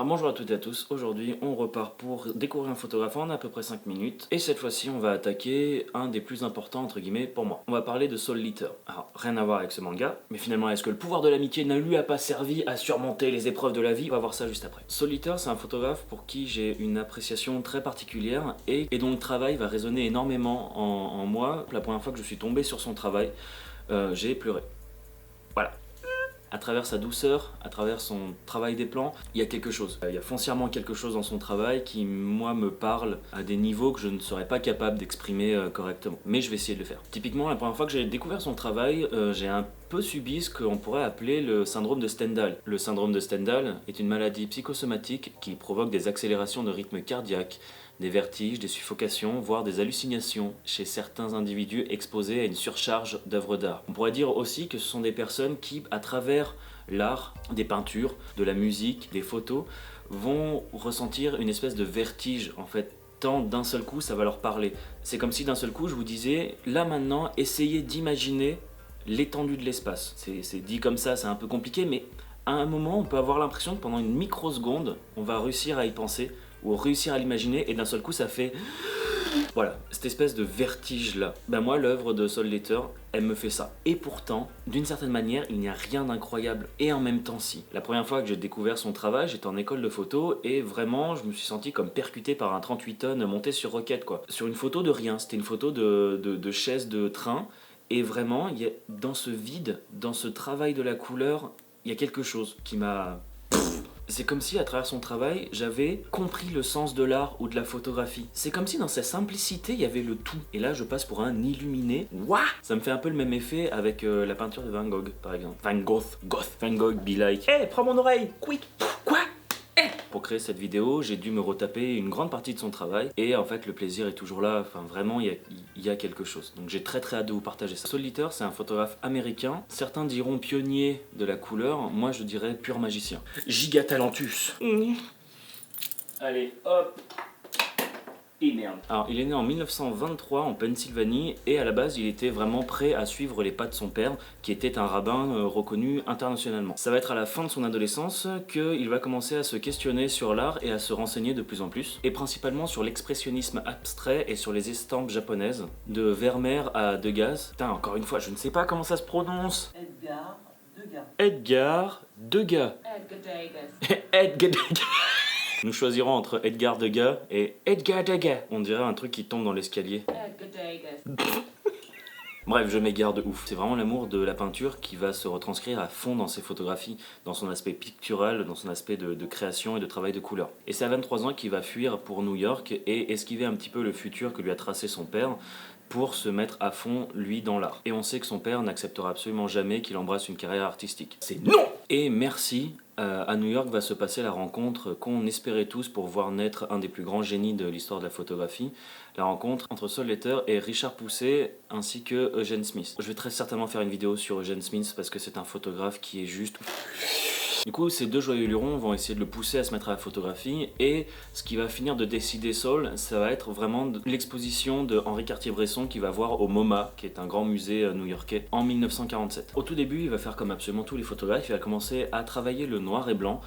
Alors bonjour à toutes et à tous, aujourd'hui on repart pour découvrir un photographe en à peu près 5 minutes et cette fois-ci on va attaquer un des plus importants entre guillemets pour moi. On va parler de Soul Eater. Alors rien à voir avec ce manga, mais finalement est-ce que le pouvoir de l'amitié ne lui a pas servi à surmonter les épreuves de la vie? On va voir ça juste après. Soul Eater, c'est un photographe pour qui j'ai une appréciation très particulière et dont le travail va résonner énormément en moi. La première fois que je suis tombé sur son travail, j'ai pleuré. Voilà. À travers sa douceur, à travers son travail des plans, il y a quelque chose. Il y a foncièrement quelque chose dans son travail qui, moi, me parle à des niveaux que je ne serais pas capable d'exprimer correctement. Mais je vais essayer de le faire. Typiquement, la première fois que j'ai découvert son travail, j'ai un peu subi ce qu'on pourrait appeler le syndrome de Stendhal. Le syndrome de Stendhal est une maladie psychosomatique qui provoque des accélérations de rythme cardiaque, des vertiges, des suffocations, voire des hallucinations chez certains individus exposés à une surcharge d'œuvres d'art. On pourrait dire aussi que ce sont des personnes qui, à travers l'art, des peintures, de la musique, des photos, vont ressentir une espèce de vertige en fait. Tant d'un seul coup ça va leur parler. C'est comme si d'un seul coup je vous disais, là maintenant, essayez d'imaginer l'étendue de l'espace. C'est dit comme ça, c'est un peu compliqué, mais à un moment on peut avoir l'impression que pendant une microseconde, on va réussir à y penser, ou réussir à l'imaginer, et d'un seul coup ça fait... Voilà, cette espèce de vertige là. Ben moi, l'œuvre de Soul Eater, elle me fait ça. Et pourtant, d'une certaine manière, il n'y a rien d'incroyable. Et en même temps, si. La première fois que j'ai découvert son travail, j'étais en école de photo et vraiment, je me suis senti comme percuté par un 38 tonnes monté sur roquette quoi. Sur une photo de rien, c'était une photo de chaise de train. Et vraiment, il y a, dans ce vide, dans ce travail de la couleur, il y a quelque chose qui m'a... C'est comme si, à travers son travail, j'avais compris le sens de l'art ou de la photographie. C'est comme si dans sa simplicité, il y avait le tout. Et là, je passe pour un illuminé. What? Ça me fait un peu le même effet avec la peinture de Van Gogh, par exemple. Van Gogh, be like. Hey, prends mon oreille, quick. Quoi? Pour créer cette vidéo, j'ai dû me retaper une grande partie de son travail et en fait le plaisir est toujours là, enfin vraiment il y a quelque chose. Donc j'ai très hâte de vous partager ça. Soul Eater, c'est un photographe américain, certains diront pionnier de la couleur, moi je dirais pur magicien. Giga talentus. Allez, hop. Et merde. Alors, il est né en 1923 en Pennsylvanie et à la base, il était vraiment prêt à suivre les pas de son père, qui était un rabbin reconnu internationalement. Ça va être à la fin de son adolescence qu'il va commencer à se questionner sur l'art et à se renseigner de plus en plus, et principalement sur l'expressionnisme abstrait et sur les estampes japonaises, de Vermeer à Degas. Putain, encore une fois, je ne sais pas comment ça se prononce. Edgar Degas. Edgar Degas. Nous choisirons entre Edgar Degas et Edgar Degas. On dirait un truc qui tombe dans l'escalier. Bref, je m'égare de ouf. C'est vraiment l'amour de la peinture qui va se retranscrire à fond dans ses photographies, dans son aspect pictural, dans son aspect de création et de travail de couleur. Et c'est à 23 ans qu'il va fuir pour New York et esquiver un petit peu le futur que lui a tracé son père pour se mettre à fond, lui, dans l'art. Et on sait que son père n'acceptera absolument jamais qu'il embrasse une carrière artistique. C'est non! Et merci, à New York va se passer la rencontre qu'on espérait tous pour voir naître un des plus grands génies de l'histoire de la photographie, la rencontre entre Soul Eater et Richard Pousset ainsi que Eugene Smith. Je vais très certainement faire une vidéo sur Eugene Smith parce que c'est un photographe qui est juste... Du coup, ces deux joyeux lurons vont essayer de le pousser à se mettre à la photographie et ce qui va finir de décider Soul, ça va être vraiment l'exposition de Henri Cartier-Bresson qu'il va voir au MoMA, qui est un grand musée new-yorkais, en 1947. Au tout début, il va faire comme absolument tous les photographes, il va commencer à travailler le noir et blanc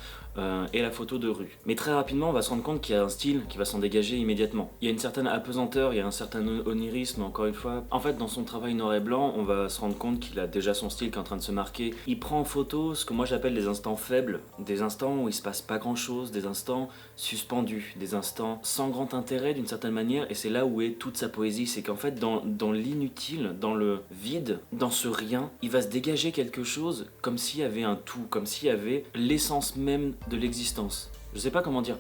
et la photo de rue. Mais très rapidement, on va se rendre compte qu'il y a un style qui va s'en dégager immédiatement. Il y a une certaine apesanteur, il y a un certain onirisme, encore une fois. En fait, dans son travail noir et blanc, on va se rendre compte qu'il a déjà son style qui est en train de se marquer. Il prend en photo ce que moi j'appelle des instants faibles, des instants où il se passe pas grand chose, des instants suspendus, des instants sans grand intérêt d'une certaine manière, et c'est là où est toute sa poésie, c'est qu'en fait dans l'inutile, dans le vide, dans ce rien, il va se dégager quelque chose comme s'il y avait un tout, comme s'il y avait l'essence même de l'existence. Je sais pas comment dire,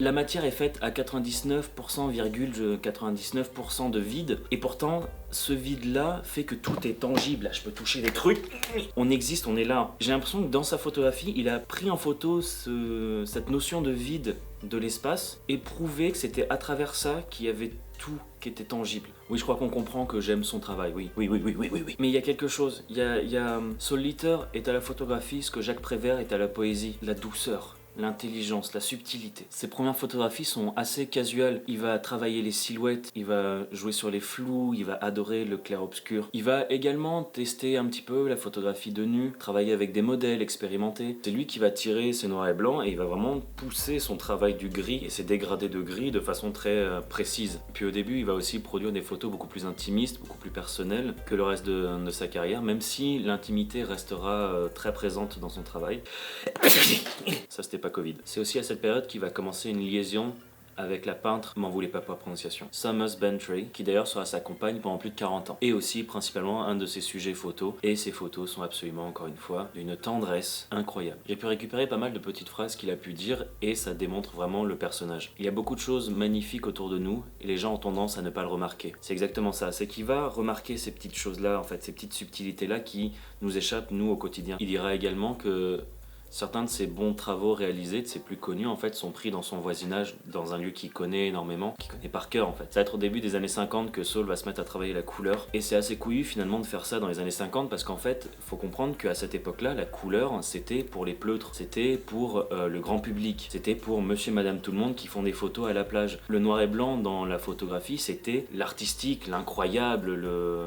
la matière est faite à 99,99% de vide, et pourtant ce vide là fait que tout est tangible. Là je peux toucher des trucs, on existe, on est là. J'ai l'impression que dans sa photographie il a pris en photo cette notion de vide de l'espace et prouvé que c'était à travers ça qu'il y avait tout qui était tangible. Oui, je crois qu'on comprend que j'aime son travail, oui. Mais il y a quelque chose, Soul Eater est à la photographie ce que Jacques Prévert est à la poésie, la douceur. l'intelligence, la subtilité. Ses premières photographies sont assez casuales. Il va travailler les silhouettes, il va jouer sur les flous, il va adorer le clair-obscur. Il va également tester un petit peu la photographie de nu, travailler avec des modèles, expérimenter. C'est lui qui va tirer ses noirs et blancs et il va vraiment pousser son travail du gris et ses dégradés de gris de façon très précise. Puis au début, il va aussi produire des photos beaucoup plus intimistes, beaucoup plus personnelles que le reste de sa carrière, même si l'intimité restera très présente dans son travail. Ça, c'était pas Covid. C'est aussi à cette période qu'il va commencer une liaison avec la peintre, m'en voulez pas pour la prononciation, Summers Bentry, qui d'ailleurs sera sa compagne pendant plus de 40 ans. Et aussi principalement un de ses sujets photos. Et ces photos sont absolument, encore une fois, d'une tendresse incroyable. J'ai pu récupérer pas mal de petites phrases qu'il a pu dire et ça démontre vraiment le personnage. Il y a beaucoup de choses magnifiques autour de nous et les gens ont tendance à ne pas le remarquer. C'est exactement ça, c'est qu'il va remarquer ces petites choses-là, en fait, ces petites subtilités-là qui nous échappent, nous, au quotidien. Il dira également que certains de ses bons travaux réalisés, de ses plus connus, en fait, sont pris dans son voisinage, dans un lieu qu'il connaît énormément, qu'il connaît par cœur, en fait. Ça va être au début des années 50 que Saul va se mettre à travailler la couleur. Et c'est assez couillu, finalement, de faire ça dans les années 50, parce qu'en fait, faut comprendre qu'à cette époque-là, la couleur, c'était pour les pleutres. C'était pour le grand public. C'était pour monsieur et madame tout le monde qui font des photos à la plage. Le noir et blanc dans la photographie, c'était l'artistique, l'incroyable,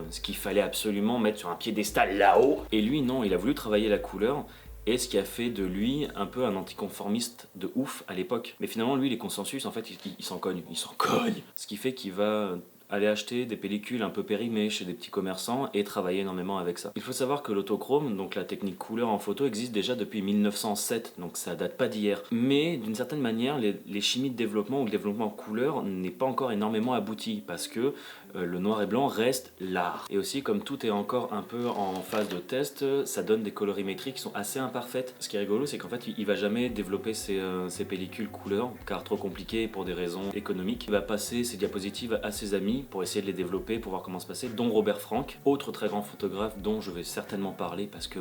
ce qu'il fallait absolument mettre sur un piédestal là-haut. Et lui, non, il a voulu travailler la couleur. Et ce qui a fait de lui un peu un anticonformiste de ouf à l'époque. Mais finalement, lui, les consensus, en fait, il s'en cogne. Il s'en cogne. Ce qui fait qu'il va aller acheter des pellicules un peu périmées chez des petits commerçants et travailler énormément avec ça. Il faut savoir que l'autochrome, donc la technique couleur en photo, existe déjà depuis 1907, donc ça date pas d'hier. Mais d'une certaine manière, les chimies de développement ou le développement en couleur n'est pas encore énormément abouti parce que le noir et blanc reste l'art. Et aussi, comme tout est encore un peu en phase de test, ça donne des colorimétries qui sont assez imparfaites. Ce qui est rigolo, c'est qu'en fait, il va jamais développer ses pellicules couleur, car trop compliqué pour des raisons économiques. Il va passer ses diapositives à ses amis pour essayer de les développer, pour voir comment se passer, dont Robert Frank, autre très grand photographe dont je vais certainement parler parce que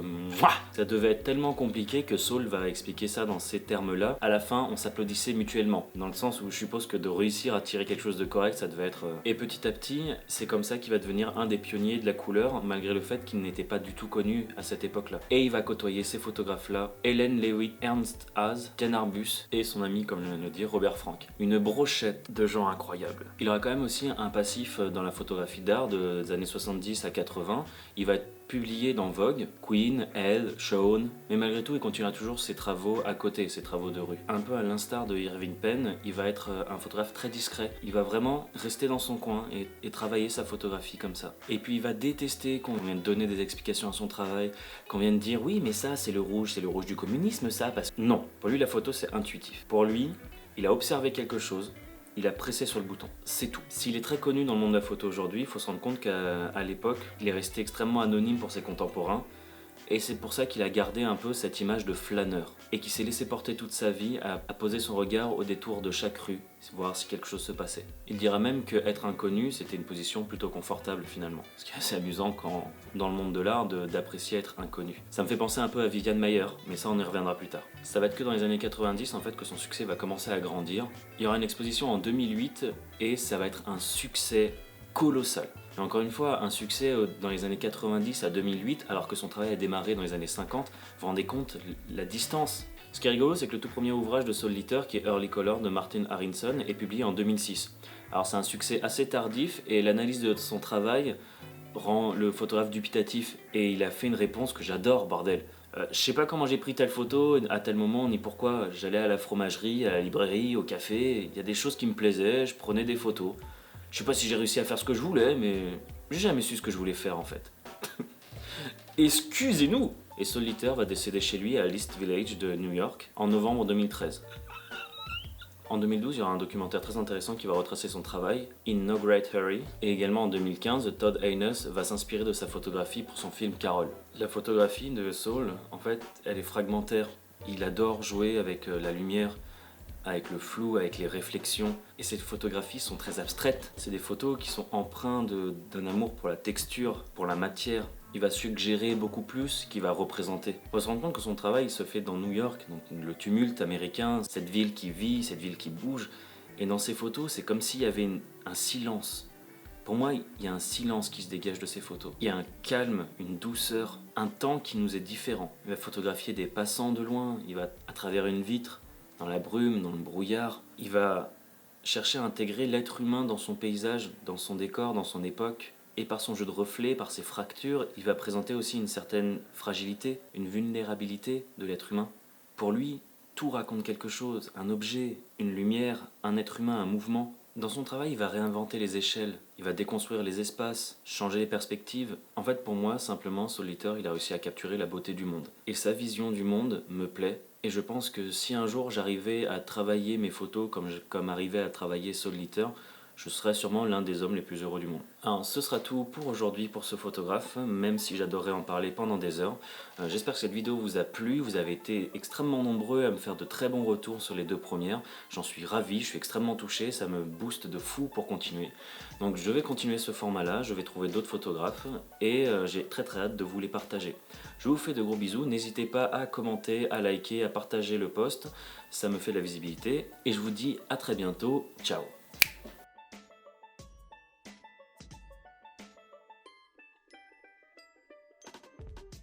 ça devait être tellement compliqué que Saul va expliquer ça dans ces termes-là. À la fin, on s'applaudissait mutuellement, dans le sens où je suppose que de réussir à tirer quelque chose de correct, ça devait être... Et petit à petit, c'est comme ça qu'il va devenir un des pionniers de la couleur, malgré le fait qu'il n'était pas du tout connu à cette époque-là. Et il va côtoyer ces photographes-là, Helen Lewitt, Ernst Haas, Jan Arbus et son ami, comme je viens de le dire, Robert Frank. Une brochette de gens incroyables. Il aura quand même aussi un passif dans la photographie d'art des années 70 à 80. Il va être publié dans Vogue, Queen, Elle, Shaun, mais malgré tout il continuera toujours ses travaux à côté, ses travaux de rue. Un peu à l'instar de Irving Penn, il va être un photographe très discret. Il va vraiment rester dans son coin et travailler sa photographie comme ça. Et puis il va détester qu'on vienne donner des explications à son travail, qu'on vienne dire oui mais ça c'est le rouge du communisme ça, parce que non, pour lui la photo c'est intuitif. Pour lui, il a observé quelque chose, il a pressé sur le bouton, c'est tout. S'il est très connu dans le monde de la photo aujourd'hui, il faut se rendre compte qu'à l'époque, il est resté extrêmement anonyme pour ses contemporains, et c'est pour ça qu'il a gardé un peu cette image de flâneur, et qu'il s'est laissé porter toute sa vie à poser son regard au détour de chaque rue, voir si quelque chose se passait. Il dira même qu'être inconnu, c'était une position plutôt confortable finalement. Ce qui est assez amusant quand, dans le monde de l'art, d'apprécier être inconnu. Ça me fait penser un peu à Viviane Mayer, mais ça on y reviendra plus tard. Ça va être que dans les années 90 en fait que son succès va commencer à grandir. Il y aura une exposition en 2008 et ça va être un succès colossal. Et encore une fois, un succès dans les années 90 à 2008, alors que son travail a démarré dans les années 50, vous vous rendez compte la distance. Ce qui est rigolo, c'est que le tout premier ouvrage de Saul Leiter, qui est Early Color de Martin Aronson, est publié en 2006. Alors c'est un succès assez tardif et l'analyse de son travail rend le photographe dubitatif et il a fait une réponse que j'adore, bordel. Je sais pas comment j'ai pris telle photo à tel moment ni pourquoi. J'allais à la fromagerie, à la librairie, au café, il y a des choses qui me plaisaient, je prenais des photos. Je sais pas si j'ai réussi à faire ce que je voulais, mais j'ai jamais su ce que je voulais faire en fait. Excusez-nous! Et Saul Leiter va décéder chez lui à l'East Village de New York en novembre 2013. En 2012, il y aura un documentaire très intéressant qui va retracer son travail, In No Great Hurry, et également en 2015, Todd Haynes va s'inspirer de sa photographie pour son film Carol. La photographie de Saul, en fait, elle est fragmentaire. Il adore jouer avec la lumière, avec le flou, avec les réflexions. Et ces photographies sont très abstraites. C'est des photos qui sont empreintes d'un amour pour la texture, pour la matière. Il va suggérer beaucoup plus qu'il va représenter. Il faut se rendre compte que son travail se fait dans New York, donc le tumulte américain, cette ville qui vit, cette ville qui bouge. Et dans ces photos, c'est comme s'il y avait un silence. Pour moi, il y a un silence qui se dégage de ces photos. Il y a un calme, une douceur, un temps qui nous est différent. Il va photographier des passants de loin, il va à travers une vitre, dans la brume, dans le brouillard. Il va chercher à intégrer l'être humain dans son paysage, dans son décor, dans son époque. Et par son jeu de reflets, par ses fractures, il va présenter aussi une certaine fragilité, une vulnérabilité de l'être humain. Pour lui, tout raconte quelque chose, un objet, une lumière, un être humain, un mouvement. Dans son travail, il va réinventer les échelles, il va déconstruire les espaces, changer les perspectives. En fait, pour moi, simplement, Soul Eater, il a réussi à capturer la beauté du monde. Et sa vision du monde me plaît. Et je pense que si un jour j'arrivais à travailler mes photos comme arrivait à travailler Soul Eater, je serais sûrement l'un des hommes les plus heureux du monde. Alors, ce sera tout pour aujourd'hui pour ce photographe, même si j'adorerais en parler pendant des heures. J'espère que cette vidéo vous a plu, vous avez été extrêmement nombreux à me faire de très bons retours sur les 2 premières. J'en suis ravi, je suis extrêmement touché, ça me booste de fou pour continuer. Donc je vais continuer ce format-là, je vais trouver d'autres photographes et j'ai très hâte de vous les partager. Je vous fais de gros bisous, n'hésitez pas à commenter, à liker, à partager le post, ça me fait de la visibilité et je vous dis à très bientôt, ciao.